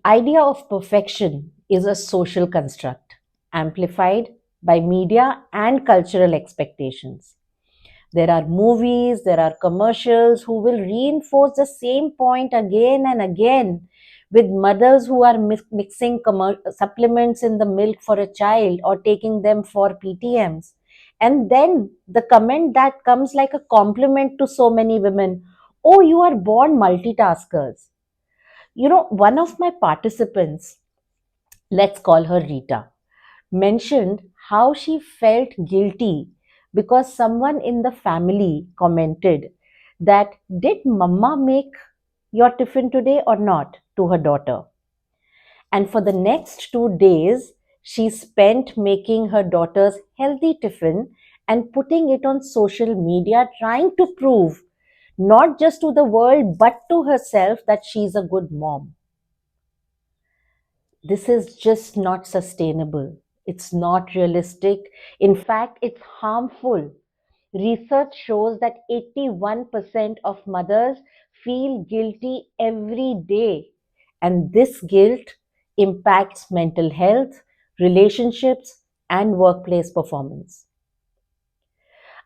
Idea of perfection is a social construct amplified by media and cultural expectations. There are movies, there are commercials who will reinforce the same point again and again, with mothers who are mixing supplements in the milk for a child or taking them for PTMs. And then the comment that comes like a compliment to so many women: oh, you are born multitaskers. One of my participants, let's call her Rita, mentioned how she felt guilty because someone in the family commented that, did mama make your tiffin today or not, to her daughter. And for the next 2 days, she spent making her daughter's healthy tiffin and putting it on social media, trying to prove not just to the world but to herself that she's a good mom. This is just not sustainable. It's not realistic. In fact, it's harmful. Research shows that 81% of mothers feel guilty every day, and this guilt impacts mental health, relationships, and workplace performance.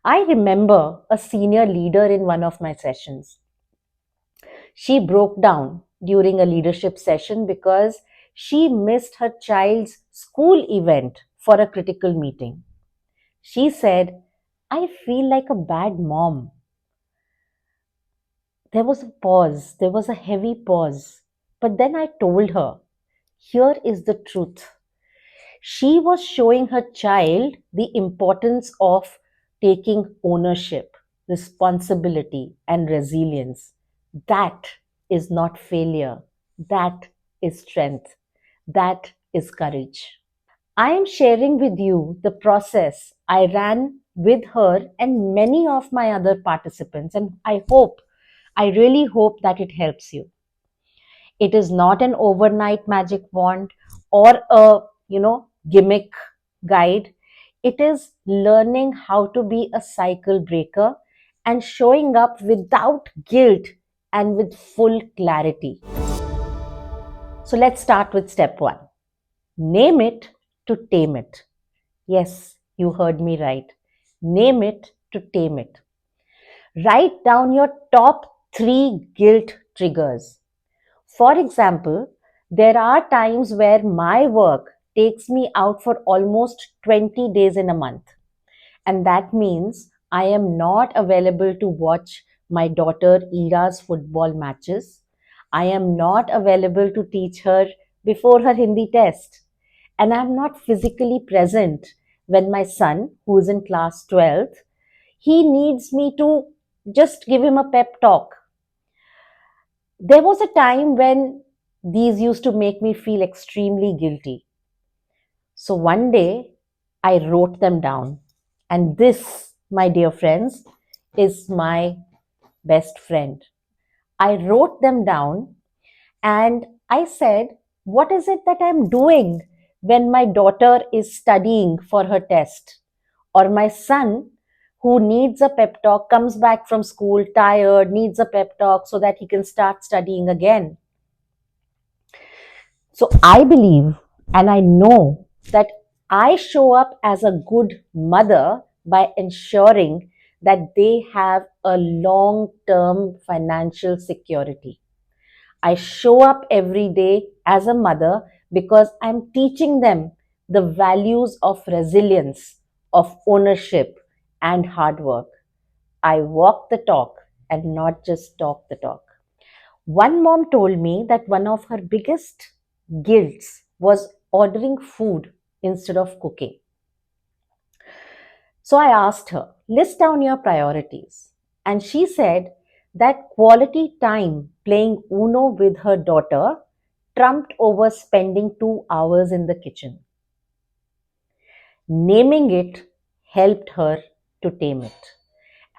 I remember a senior leader in one of my sessions. She broke down during a leadership session because she missed her child's school event for a critical meeting. She said, I feel like a bad mom. There was a pause, there was a heavy pause. But then I told her, here is the truth. She was showing her child the importance of taking ownership, responsibility, and resilience. That is not failure. That is strength. That is courage. I am sharing with you the process I ran with her and many of my other participants, and I really hope that it helps you. It is not an overnight magic wand or a, gimmick guide. It is learning how to be a cycle breaker and showing up without guilt and with full clarity. So let's start with step one. Name it to tame it. Yes, you heard me right. Name it to tame it. Write down your top three guilt triggers. For example, there are times where my work takes me out for almost 20 days in a month. And that means I am not available to watch my daughter Ira's football matches. I am not available to teach her before her Hindi test. And I'm not physically present when my son, who is in class 12th, he needs me to just give him a pep talk. There was a time when these used to make me feel extremely guilty. So one day I wrote them down. And this, my dear friends, is my best friend. I wrote them down and I said, what is it that I'm doing when my daughter is studying for her test? Or my son, who needs a pep talk, comes back from school tired, needs a pep talk so that he can start studying again. So I believe and I know that I show up as a good mother by ensuring that they have a long term financial security. I show up every day as a mother because I'm teaching them the values of resilience, of ownership, and hard work. I walk the talk and not just talk the talk. One mom told me that one of her biggest guilts was ordering food instead of cooking. So I asked her, list down your priorities. And she said that quality time playing Uno with her daughter trumped over spending 2 hours in the kitchen. Naming it helped her to tame it.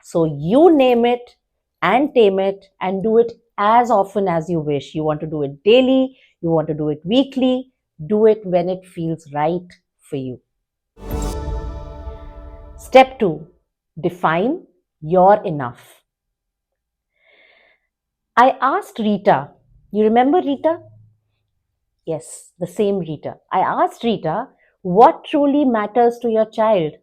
So you name it and tame it and do it as often as you wish. You want to do it daily, you want to do it weekly, do it when it feels right for you. Step two, define your enough. I asked Rita, you remember Rita? Yes, the same Rita. I asked Rita, what truly matters to your child?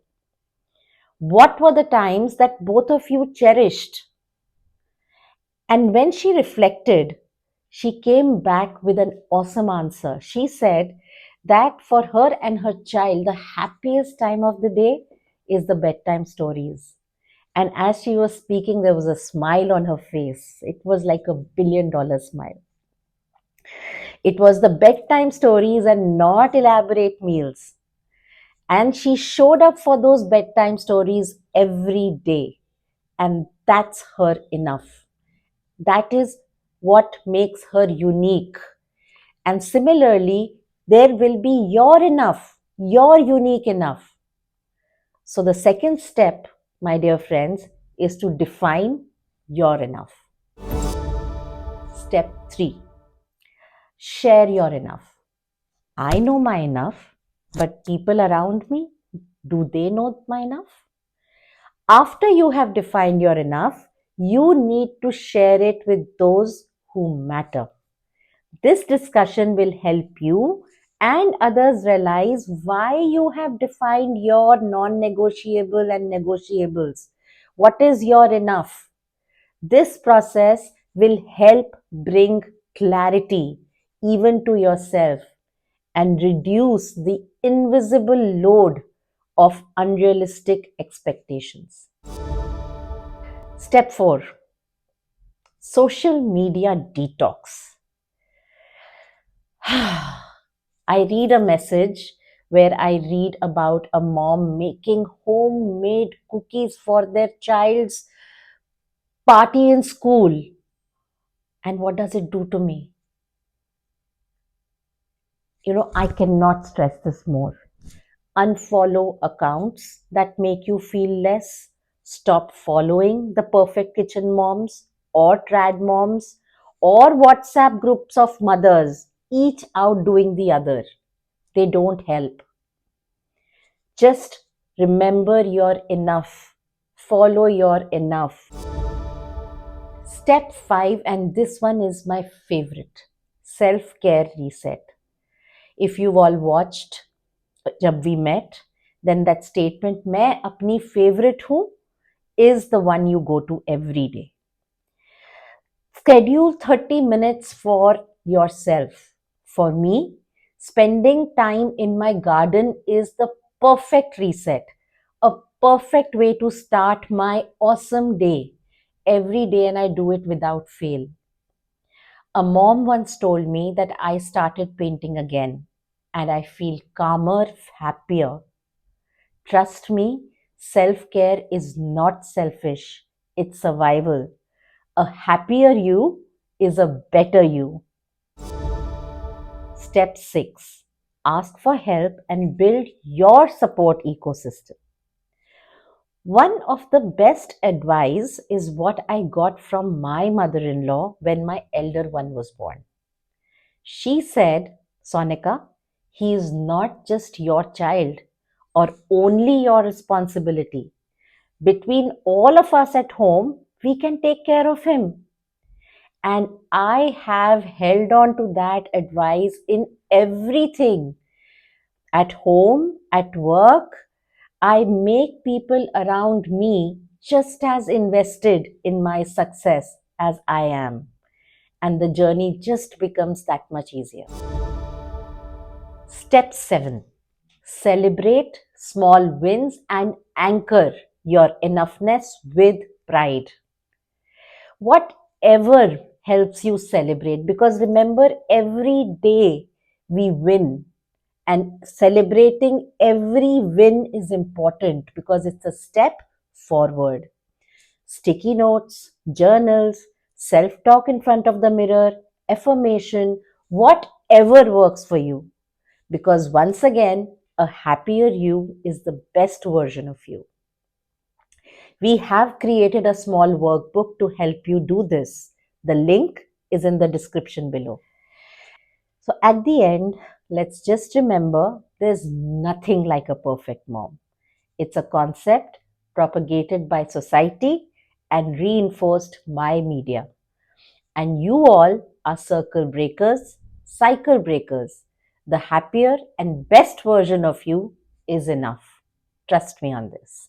What were the times that both of you cherished? And when she reflected, she came back with an awesome answer. She said that for her and her child, the happiest time of the day is the bedtime stories. And as she was speaking, there was a smile on her face. It was like a $1 billion smile. It was the bedtime stories and not elaborate meals. And she showed up for those bedtime stories every day. And that's her enough. That is what makes her unique. And similarly, there will be your enough, your unique enough. So the second step, my dear friends, is to define your enough. Step 3, share your enough. I know my enough, but people around me, do they know my enough? After you have defined your enough, you need to share it with those who matter. This discussion will help you and others realize why you have defined your non negotiable and negotiables. What is your enough? This process will help bring clarity even to yourself and reduce the invisible load of unrealistic expectations. Step 4, social media detox. I read a message where I read about a mom making homemade cookies for their child's party in school. And what does it do to me? I cannot stress this more. Unfollow accounts that make you feel less. Stop following the perfect kitchen moms or trad moms or WhatsApp groups of mothers, each outdoing the other. They don't help. Just remember your enough. Follow your enough. Step 5, and this one is my favorite, self care reset. If you've all watched Jab We Met, then that statement, मैं अपनी favorite हूँ, is the one you go to every day. Schedule 30 minutes for yourself. For me, spending time in my garden is the perfect reset, a perfect way to start my awesome day every day, and I do it without fail. A mom once told me that I started painting again and I feel calmer, happier. Trust me, self care is not selfish, it's survival. A happier you is a better you. Step 6, ask for help and build your support ecosystem. One of the best advice is what I got from my mother in law when my elder one was born. She said, Sonika, he is not just your child or only your responsibility. Between all of us at home, we can take care of him. And I have held on to that advice in everything. At home, at work, I make people around me just as invested in my success as I am. And the journey just becomes that much easier. Step 7, celebrate small wins and anchor your enoughness with pride. Whatever helps you celebrate, because remember, every day we win, and celebrating every win is important because it's a step forward. Sticky notes, journals, self talk in front of the mirror, affirmation, whatever works for you. Because once again, a happier you is the best version of you. We have created a small workbook to help you do this. The link is in the description below. So, at the end, let's just remember there's nothing like a perfect mom. It's a concept propagated by society and reinforced by media. And you all are circle breakers, cycle breakers. The happier and best version of you is enough. Trust me on this.